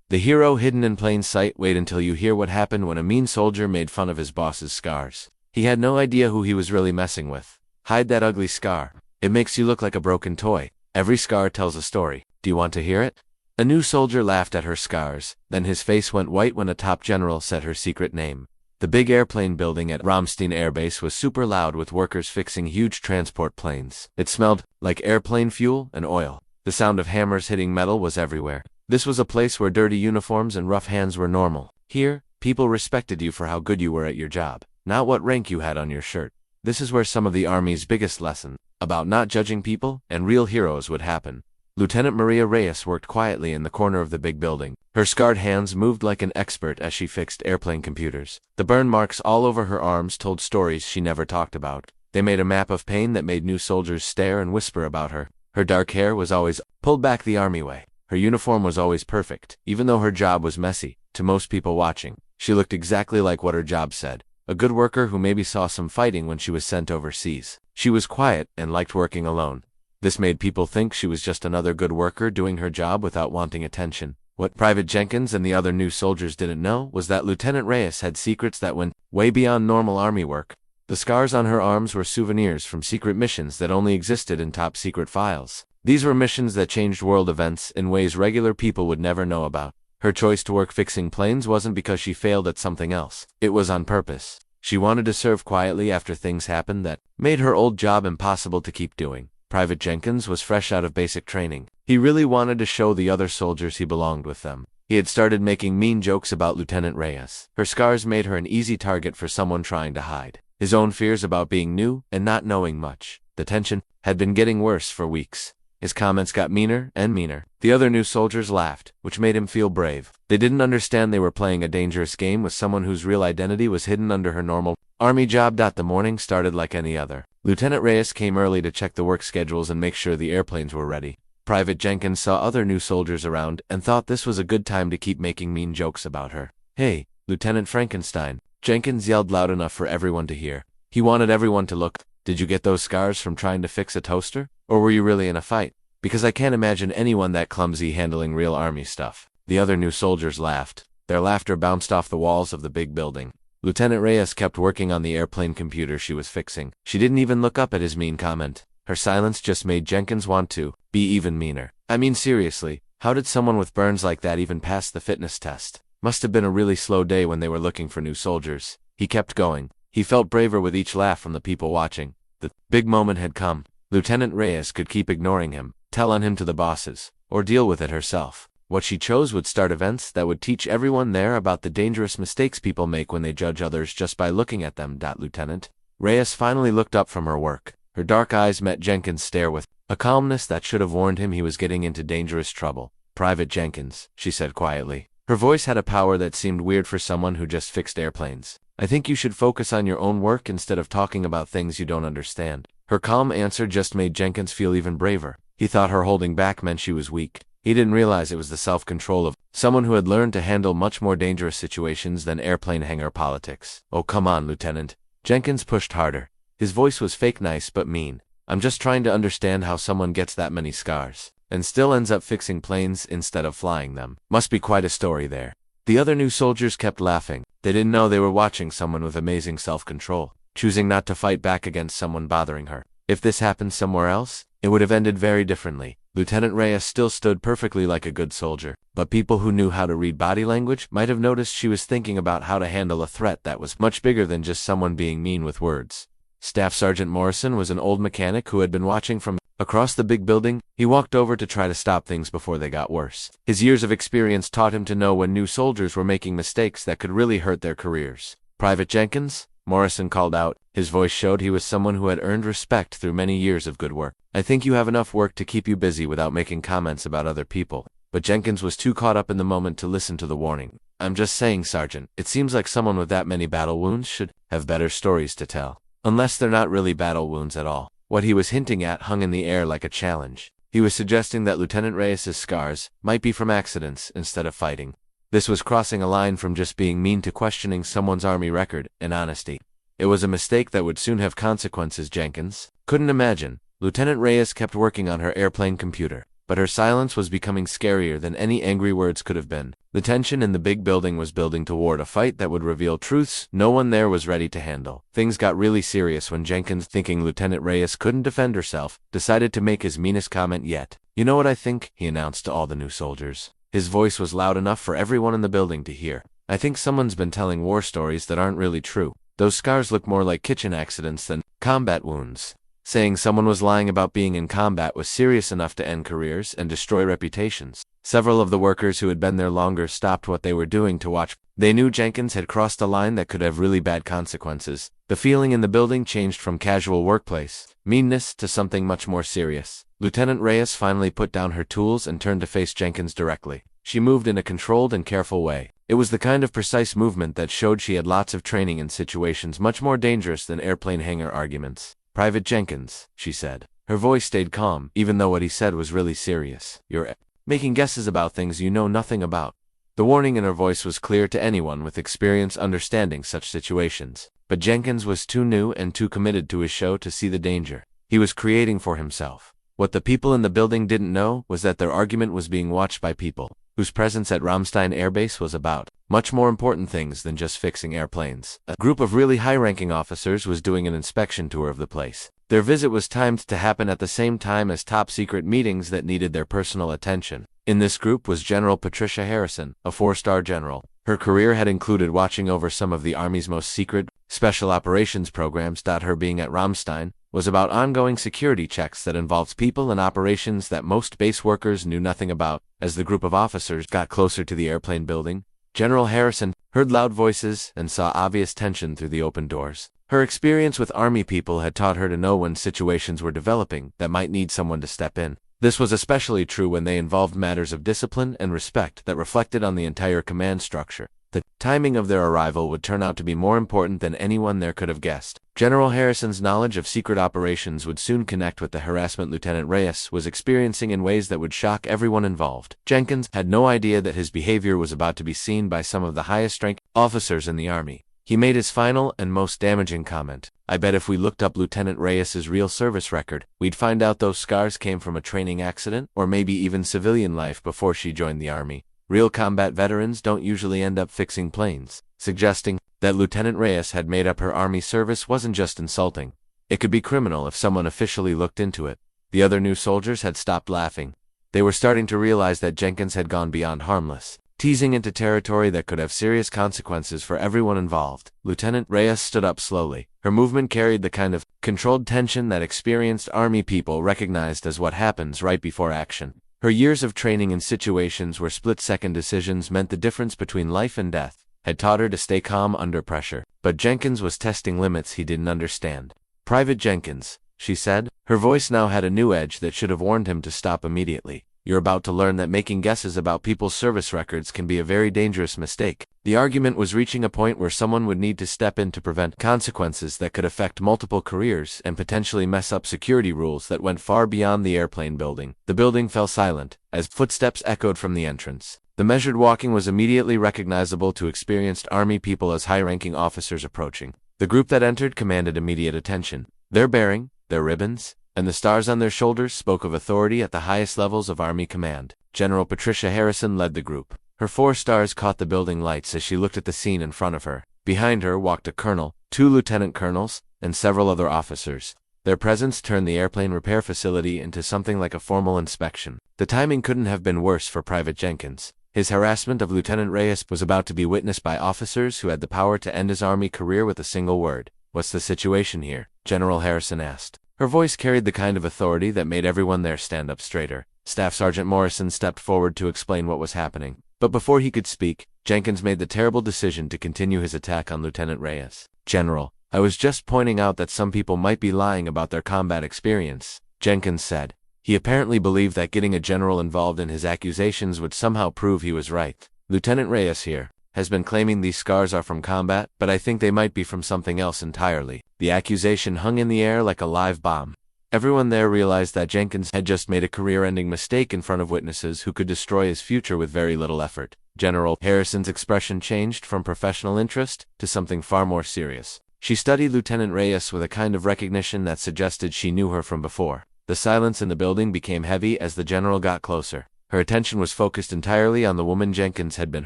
The hero hidden in plain sight. Wait until you hear what happened when a mean soldier made fun of his boss's scars. He had no idea who he was really messing with. Hide that ugly scar. It makes you look like a broken toy. Every scar tells a story. Do you want to hear it? A new soldier laughed at her scars, then his face went white when a top general said her secret name. The big airplane building at Ramstein Air Base was super loud with workers fixing huge transport planes. It smelled like airplane fuel and oil. The sound of hammers hitting metal was everywhere. This was a place where dirty uniforms and rough hands were normal. Here, people respected you for how good you were at your job, not what rank you had on your shirt. This is where some of the Army's biggest lesson about not judging people and real heroes would happen. Lieutenant Maria Reyes worked quietly in the corner of the big building. Her scarred hands moved like an expert as she fixed airplane computers. The burn marks all over her arms told stories she never talked about. They made a map of pain that made new soldiers stare and whisper about her. Her dark hair was always pulled back the Army way. Her uniform was always perfect, even though her job was messy. To most people watching, she looked exactly like what her job said. A good worker who maybe saw some fighting when she was sent overseas. She was quiet and liked working alone. This made people think she was just another good worker doing her job without wanting attention. What Private Jenkins and the other new soldiers didn't know was that Lieutenant Reyes had secrets that went way beyond normal Army work. The scars on her arms were souvenirs from secret missions that only existed in top secret files. These were missions that changed world events in ways regular people would never know about. Her choice to work fixing planes wasn't because she failed at something else. It was on purpose. She wanted to serve quietly after things happened that made her old job impossible to keep doing. Private Jenkins was fresh out of basic training. He really wanted to show the other soldiers he belonged with them. He had started making mean jokes about Lieutenant Reyes. Her scars made her an easy target for someone trying to hide his own fears about being new and not knowing much. The tension had been getting worse for weeks. His comments got meaner and meaner. The other new soldiers laughed, which made him feel brave. They didn't understand they were playing a dangerous game with someone whose real identity was hidden under her normal Army job. The morning started like any other. Lieutenant Reyes came early to check the work schedules and make sure the airplanes were ready. Private Jenkins saw other new soldiers around and thought this was a good time to keep making mean jokes about her. "Hey, Lieutenant Frankenstein," Jenkins yelled loud enough for everyone to hear. He wanted everyone to look. "Did you get those scars from trying to fix a toaster? Or were you really in a fight? Because I can't imagine anyone that clumsy handling real Army stuff." The other new soldiers laughed. Their laughter bounced off the walls of the big building. Lieutenant Reyes kept working on the airplane computer she was fixing. She didn't even look up at his mean comment. Her silence just made Jenkins want to be even meaner. I mean, seriously, how did someone with burns like that even pass the fitness test? Must have been a really slow day when they were looking for new soldiers. He kept going. He felt braver with each laugh from the people watching. The big moment had come. Lieutenant Reyes could keep ignoring him, tell on him to the bosses, or deal with it herself. What she chose would start events that would teach everyone there about the dangerous mistakes people make when they judge others just by looking at them. Lieutenant Reyes finally looked up from her work. Her dark eyes met Jenkins' stare with a calmness that should have warned him he was getting into dangerous trouble. "Private Jenkins," she said quietly. Her voice had a power that seemed weird for someone who just fixed airplanes. "I think you should focus on your own work instead of talking about things you don't understand." Her calm answer just made Jenkins feel even braver. He thought her holding back meant she was weak. He didn't realize it was the self-control of someone who had learned to handle much more dangerous situations than airplane hangar politics. "Oh, come on, Lieutenant." Jenkins pushed harder. His voice was fake nice but mean. "I'm just trying to understand how someone gets that many scars and still ends up fixing planes instead of flying them. Must be quite a story there." The other new soldiers kept laughing. They didn't know they were watching someone with amazing self-control, choosing not to fight back against someone bothering her. If this happened somewhere else, it would have ended very differently. Lieutenant Reyes still stood perfectly like a good soldier, but people who knew how to read body language might have noticed she was thinking about how to handle a threat that was much bigger than just someone being mean with words. Staff Sergeant Morrison was an old mechanic who had been watching from across the big building. He walked over to try to stop things before they got worse. His years of experience taught him to know when new soldiers were making mistakes that could really hurt their careers. "Private Jenkins," Morrison called out. His voice showed he was someone who had earned respect through many years of good work. "I think you have enough work to keep you busy without making comments about other people." But Jenkins was too caught up in the moment to listen to the warning. "I'm just saying, Sergeant, it seems like someone with that many battle wounds should have better stories to tell. Unless they're not really battle wounds at all." What he was hinting at hung in the air like a challenge. He was suggesting that Lieutenant Reyes's scars might be from accidents instead of fighting. This was crossing a line from just being mean to questioning someone's Army record and honesty. It was a mistake that would soon have consequences. Jenkins couldn't imagine. Lieutenant Reyes kept working on her airplane computer. but her silence was becoming scarier than any angry words could have been. The tension in the big building was building toward a fight that would reveal truths no one there was ready to handle. Things got really serious when Jenkins, thinking Lieutenant Reyes couldn't defend herself, decided to make his meanest comment yet. "You know what I think?" he announced to all the new soldiers. His voice was loud enough for everyone in the building to hear. "I think someone's been telling war stories that aren't really true. Those scars look more like kitchen accidents than combat wounds." Saying someone was lying about being in combat was serious enough to end careers and destroy reputations. Several of the workers who had been there longer stopped what they were doing to watch. They knew Jenkins had crossed a line that could have really bad consequences. The feeling in the building changed from casual workplace meanness to something much more serious. Lieutenant Reyes finally put down her tools and turned to face Jenkins directly. She moved in a controlled and careful way. It was the kind of precise movement that showed she had lots of training in situations much more dangerous than airplane hangar arguments. "Private Jenkins," she said. Her voice stayed calm, even though what he said was really serious. "You're making guesses about things you know nothing about." The warning in her voice was clear to anyone with experience understanding such situations. But Jenkins was too new and too committed to his show to see the danger he was creating for himself. What the people in the building didn't know was that their argument was being watched by people whose presence at Ramstein Air Base was about much more important things than just fixing airplanes. A group of really high-ranking officers was doing an inspection tour of the place. Their visit was timed to happen at the same time as top-secret meetings that needed their personal attention. In this group was General Patricia Harrison, a 4-star general. Her career had included watching over some of the Army's most secret special operations programs. Her being at Ramstein was about ongoing security checks that involved people and operations that most base workers knew nothing about. As the group of officers got closer to the airplane building, General Harrison heard loud voices and saw obvious tension through the open doors. Her experience with Army people had taught her to know when situations were developing that might need someone to step in. This was especially true when they involved matters of discipline and respect that reflected on the entire command structure. The timing of their arrival would turn out to be more important than anyone there could have guessed. General Harrison's knowledge of secret operations would soon connect with the harassment Lieutenant Reyes was experiencing in ways that would shock everyone involved. Jenkins had no idea that his behavior was about to be seen by some of the highest-ranked officers in the Army. He made his final and most damaging comment. "I bet if we looked up Lieutenant Reyes's real service record, we'd find out those scars came from a training accident or maybe even civilian life before she joined the Army. Real combat veterans don't usually end up fixing planes." Suggesting that Lieutenant Reyes had made up her Army service wasn't just insulting. It could be criminal if someone officially looked into it. The other new soldiers had stopped laughing. They were starting to realize that Jenkins had gone beyond harmless, teasing into territory that could have serious consequences for everyone involved. Lieutenant Reyes stood up slowly. Her movement carried the kind of controlled tension that experienced Army people recognized as what happens right before action. Her years of training in situations where split-second decisions meant the difference between life and death had taught her to stay calm under pressure. But Jenkins was testing limits he didn't understand. "Private Jenkins," she said. Her voice now had a new edge that should have warned him to stop immediately. "You're about to learn that making guesses about people's service records can be a very dangerous mistake." The argument was reaching a point where someone would need to step in to prevent consequences that could affect multiple careers and potentially mess up security rules that went far beyond the airplane building. The building fell silent as footsteps echoed from the entrance. The measured walking was immediately recognizable to experienced Army people as high-ranking officers approaching. The group that entered commanded immediate attention. Their bearing, their ribbons, and the stars on their shoulders spoke of authority at the highest levels of Army command. General Patricia Harrison led the group. Her 4 stars caught the building lights as she looked at the scene in front of her. Behind her walked a colonel, 2 lieutenant colonels, and several other officers. Their presence turned the airplane repair facility into something like a formal inspection. The timing couldn't have been worse for Private Jenkins. His harassment of Lieutenant Reyes was about to be witnessed by officers who had the power to end his Army career with a single word. "What's the situation here?" General Harrison asked. Her voice carried the kind of authority that made everyone there stand up straighter. Staff Sergeant Morrison stepped forward to explain what was happening. But before he could speak, Jenkins made the terrible decision to continue his attack on Lieutenant Reyes. "General, I was just pointing out that some people might be lying about their combat experience," Jenkins said. He apparently believed that getting a general involved in his accusations would somehow prove he was right. "Lieutenant Reyes here has been claiming these scars are from combat, but I think they might be from something else entirely." The accusation hung in the air like a live bomb. Everyone there realized that Jenkins had just made a career-ending mistake in front of witnesses who could destroy his future with very little effort. General Harrison's expression changed from professional interest to something far more serious. She studied Lieutenant Reyes with a kind of recognition that suggested she knew her from before. The silence in the building became heavy as the general got closer. Her attention was focused entirely on the woman Jenkins had been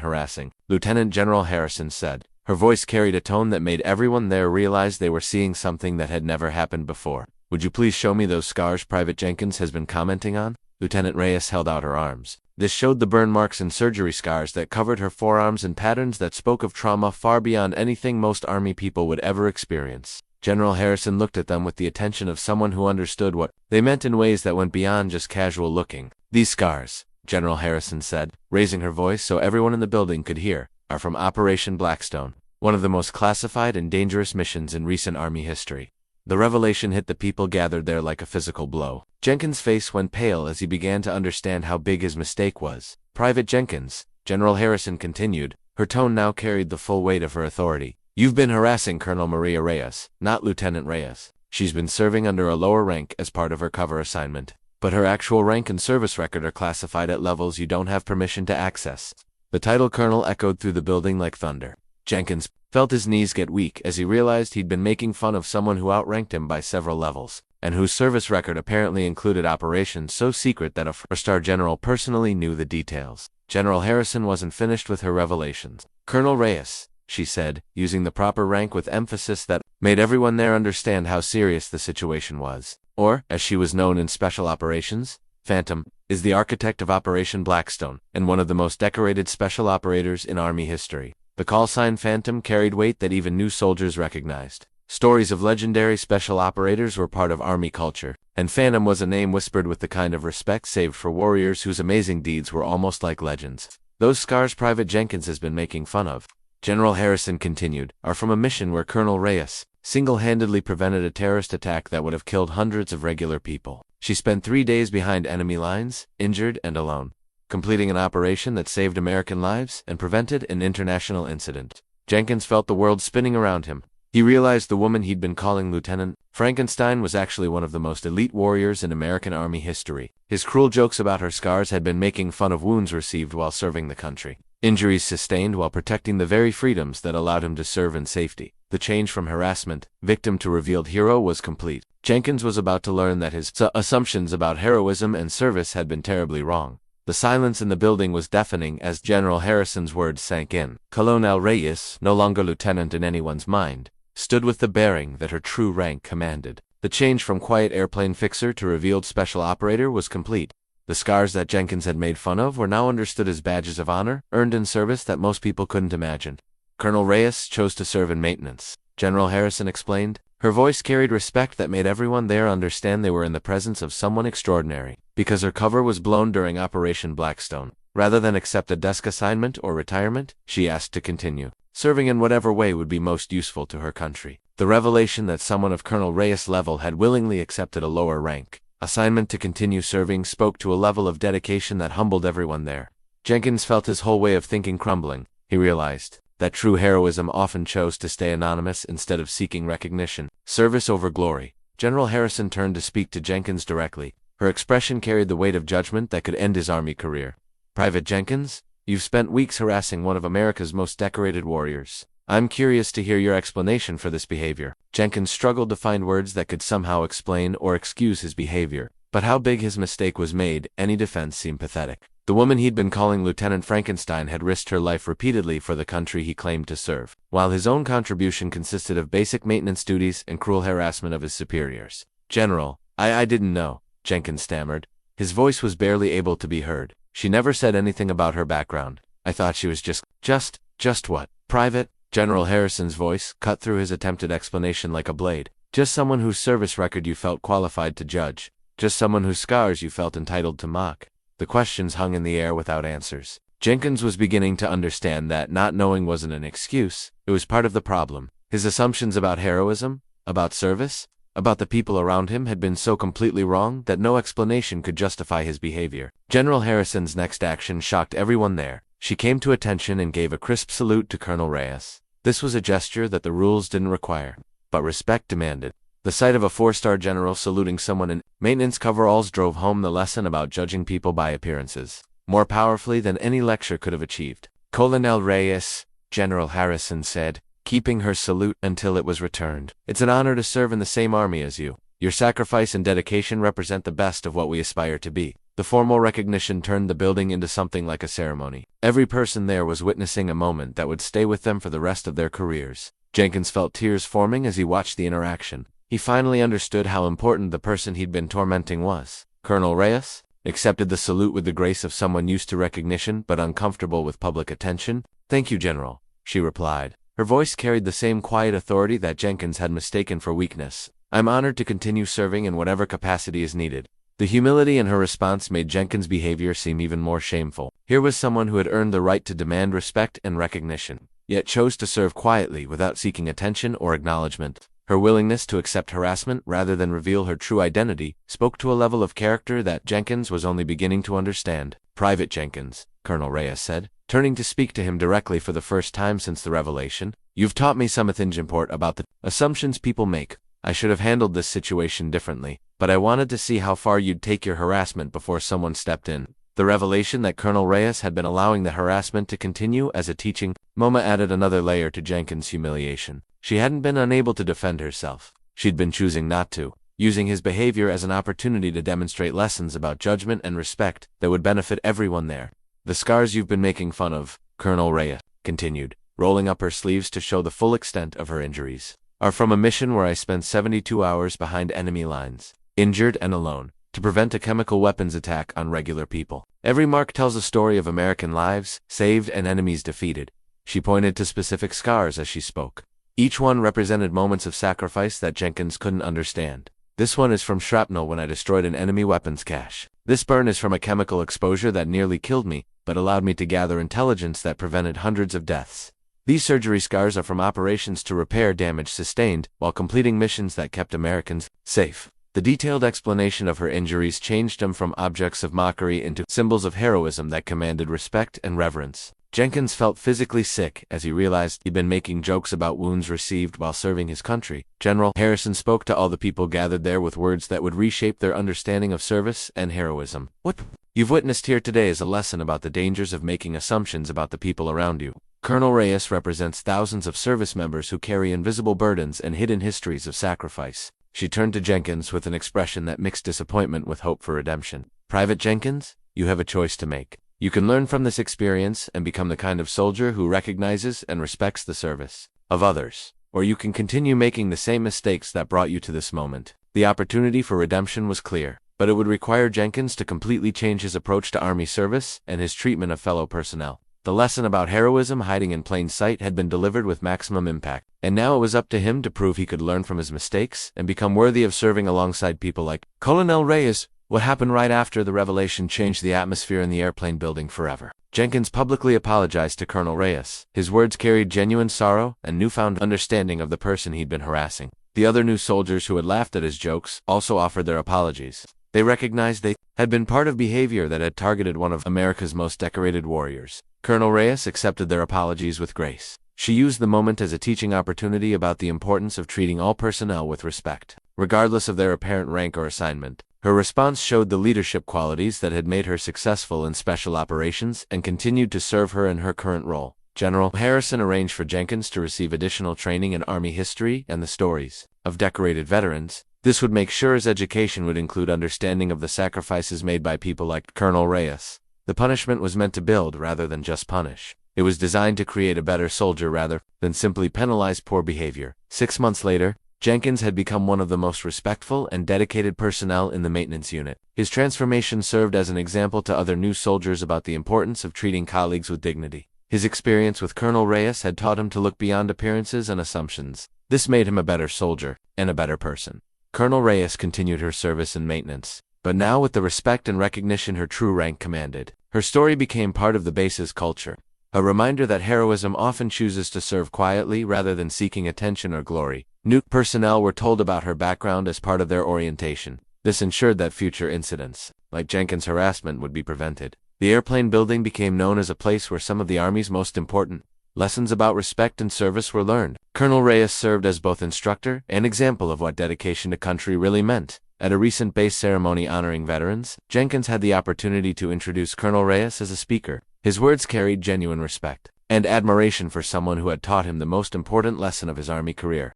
harassing. Lieutenant General Harrison said. Her voice carried a tone that made everyone there realize they were seeing something that had never happened before. Would you please show me those scars Private Jenkins has been commenting on? Lieutenant Reyes held out her arms. This showed the burn marks and surgery scars that covered her forearms in patterns that spoke of trauma far beyond anything most Army people would ever experience. General Harrison looked at them with the attention of someone who understood what they meant in ways that went beyond just casual looking. These scars, General Harrison said, raising her voice so everyone in the building could hear, are from Operation Blackstone, one of the most classified and dangerous missions in recent Army history. The revelation hit the people gathered there like a physical blow. Jenkins' face went pale as he began to understand how big his mistake was. Private Jenkins, General Harrison continued, her tone now carried the full weight of her authority. You've been harassing Colonel Maria Reyes, not Lieutenant Reyes. She's been serving under a lower rank as part of her cover assignment, but her actual rank and service record are classified at levels you don't have permission to access. The title Colonel echoed through the building like thunder. Jenkins felt his knees get weak as he realized he'd been making fun of someone who outranked him by several levels, and whose service record apparently included operations so secret that a four-star general personally knew the details. General Harrison wasn't finished with her revelations. Colonel Reyes, she said, using the proper rank with emphasis that made everyone there understand how serious the situation was. Or, as she was known in special operations, Phantom, is the architect of Operation Blackstone, and one of the most decorated special operators in Army history. The call sign Phantom carried weight that even new soldiers recognized. Stories of legendary special operators were part of Army culture, and Phantom was a name whispered with the kind of respect saved for warriors whose amazing deeds were almost like legends. Those scars Private Jenkins has been making fun of, General Harrison continued, are from a mission where Colonel Reyes single-handedly prevented a terrorist attack that would have killed hundreds of regular people. She spent 3 days behind enemy lines, injured and alone, completing an operation that saved American lives and prevented an international incident. Jenkins felt the world spinning around him. He realized the woman he'd been calling Lieutenant Frankenstein was actually one of the most elite warriors in American Army history. His cruel jokes about her scars had been making fun of wounds received while serving the country, injuries sustained while protecting the very freedoms that allowed him to serve in safety. The change from harassment victim to revealed hero was complete. Jenkins was about to learn that his assumptions about heroism and service had been terribly wrong. The silence in the building was deafening as General Harrison's words sank in. Colonel Reyes, no longer lieutenant in anyone's mind, stood with the bearing that her true rank commanded. The change from quiet airplane fixer to revealed special operator was complete. The scars that Jenkins had made fun of were now understood as badges of honor, earned in service that most people couldn't imagine. Colonel Reyes chose to serve in maintenance, General Harrison explained. Her voice carried respect that made everyone there understand they were in the presence of someone extraordinary. Because her cover was blown during Operation Blackstone, rather than accept a desk assignment or retirement, she asked to continue serving in whatever way would be most useful to her country. The revelation that someone of Colonel Reyes' level had willingly accepted a lower rank assignment to continue serving spoke to a level of dedication that humbled everyone there. Jenkins felt his whole way of thinking crumbling. He realized that true heroism often chose to stay anonymous instead of seeking recognition. Service over glory. General Harrison turned to speak to Jenkins directly. Her expression carried the weight of judgment that could end his Army career. Private Jenkins, you've spent weeks harassing one of America's most decorated warriors. I'm curious to hear your explanation for this behavior. Jenkins struggled to find words that could somehow explain or excuse his behavior, but how big his mistake was made, any defense seemed pathetic. The woman he'd been calling Lieutenant Frankenstein had risked her life repeatedly for the country he claimed to serve, while his own contribution consisted of basic maintenance duties and cruel harassment of his superiors. General, I didn't know, Jenkins stammered. His voice was barely able to be heard. She never said anything about her background. I thought she was just what? Private? General Harrison's voice cut through his attempted explanation like a blade. Just someone whose service record you felt qualified to judge. Just someone whose scars you felt entitled to mock. The questions hung in the air without answers. Jenkins was beginning to understand that not knowing wasn't an excuse, it was part of the problem. His assumptions about heroism, about service, about the people around him had been so completely wrong that no explanation could justify his behavior. General Harrison's next action shocked everyone there. She came to attention and gave a crisp salute to Colonel Reyes. This was a gesture that the rules didn't require, but respect demanded. The sight of a four-star general saluting someone in maintenance coveralls drove home the lesson about judging people by appearances, more powerfully than any lecture could have achieved. Colonel Reyes, General Harrison said, keeping her salute until it was returned. It's an honor to serve in the same army as you. Your sacrifice and dedication represent the best of what we aspire to be. The formal recognition turned the building into something like a ceremony. Every person there was witnessing a moment that would stay with them for the rest of their careers. Jenkins felt tears forming as he watched the interaction. He finally understood how important the person he'd been tormenting was. Colonel Reyes accepted the salute with the grace of someone used to recognition but uncomfortable with public attention. "Thank you, General," she replied. Her voice carried the same quiet authority that Jenkins had mistaken for weakness. "I'm honored to continue serving in whatever capacity is needed." The humility in her response made Jenkins' behavior seem even more shameful. Here was someone who had earned the right to demand respect and recognition, yet chose to serve quietly without seeking attention or acknowledgement. Her willingness to accept harassment rather than reveal her true identity spoke to a level of character that Jenkins was only beginning to understand. "Private Jenkins," Colonel Reyes said, turning to speak to him directly for the first time since the revelation. "You've taught me something important about the assumptions people make. I should have handled this situation differently, but I wanted to see how far you'd take your harassment before someone stepped in." The revelation that Colonel Reyes had been allowing the harassment to continue as a teaching moment added another layer to Jenkins' humiliation. She hadn't been unable to defend herself. She'd been choosing not to, using his behavior as an opportunity to demonstrate lessons about judgment and respect that would benefit everyone there. "The scars you've been making fun of," Colonel Reyes continued, rolling up her sleeves to show the full extent of her injuries, "are from a mission where I spent 72 hours behind enemy lines, injured and alone, to prevent a chemical weapons attack on regular people. Every mark tells a story of American lives saved and enemies defeated." She pointed to specific scars as she spoke. Each one represented moments of sacrifice that Jenkins couldn't understand. "This one is from shrapnel when I destroyed an enemy weapons cache. This burn is from a chemical exposure that nearly killed me, but allowed me to gather intelligence that prevented hundreds of deaths. These surgery scars are from operations to repair damage sustained while completing missions that kept Americans safe." The detailed explanation of her injuries changed them from objects of mockery into symbols of heroism that commanded respect and reverence. Jenkins felt physically sick as he realized he'd been making jokes about wounds received while serving his country. General Harrison spoke to all the people gathered there with words that would reshape their understanding of service and heroism. "What you've witnessed here today is a lesson about the dangers of making assumptions about the people around you. Colonel Reyes represents thousands of service members who carry invisible burdens and hidden histories of sacrifice." She turned to Jenkins with an expression that mixed disappointment with hope for redemption. "Private Jenkins, you have a choice to make. You can learn from this experience and become the kind of soldier who recognizes and respects the service of others, or you can continue making the same mistakes that brought you to this moment." The opportunity for redemption was clear, but it would require Jenkins to completely change his approach to Army service and his treatment of fellow personnel. The lesson about heroism hiding in plain sight had been delivered with maximum impact, and now it was up to him to prove he could learn from his mistakes and become worthy of serving alongside people like Colonel Reyes. What happened right after the revelation changed the atmosphere in the airplane building forever. Jenkins publicly apologized to Colonel Reyes. His words carried genuine sorrow and newfound understanding of the person he'd been harassing. The other new soldiers who had laughed at his jokes also offered their apologies. They recognized they had been part of behavior that had targeted one of America's most decorated warriors. Colonel Reyes accepted their apologies with grace. She used the moment as a teaching opportunity about the importance of treating all personnel with respect, regardless of their apparent rank or assignment. Her response showed the leadership qualities that had made her successful in special operations and continued to serve her in her current role. General Harrison arranged for Jenkins to receive additional training in Army history and the stories of decorated veterans. This would make sure his education would include understanding of the sacrifices made by people like Colonel Reyes. The punishment was meant to build rather than just punish. It was designed to create a better soldier rather than simply penalize poor behavior. 6 months later, Jenkins had become one of the most respectful and dedicated personnel in the maintenance unit. His transformation served as an example to other new soldiers about the importance of treating colleagues with dignity. His experience with Colonel Reyes had taught him to look beyond appearances and assumptions. This made him a better soldier and a better person. Colonel Reyes continued her service in maintenance, but now with the respect and recognition her true rank commanded. Her story became part of the base's culture, a reminder that heroism often chooses to serve quietly rather than seeking attention or glory. New personnel were told about her background as part of their orientation. This ensured that future incidents, like Jenkins' harassment, would be prevented. The airplane building became known as a place where some of the Army's most important lessons about respect and service were learned. Colonel Reyes served as both instructor and example of what dedication to country really meant. At a recent base ceremony honoring veterans, Jenkins had the opportunity to introduce Colonel Reyes as a speaker. His words carried genuine respect and admiration for someone who had taught him the most important lesson of his Army career.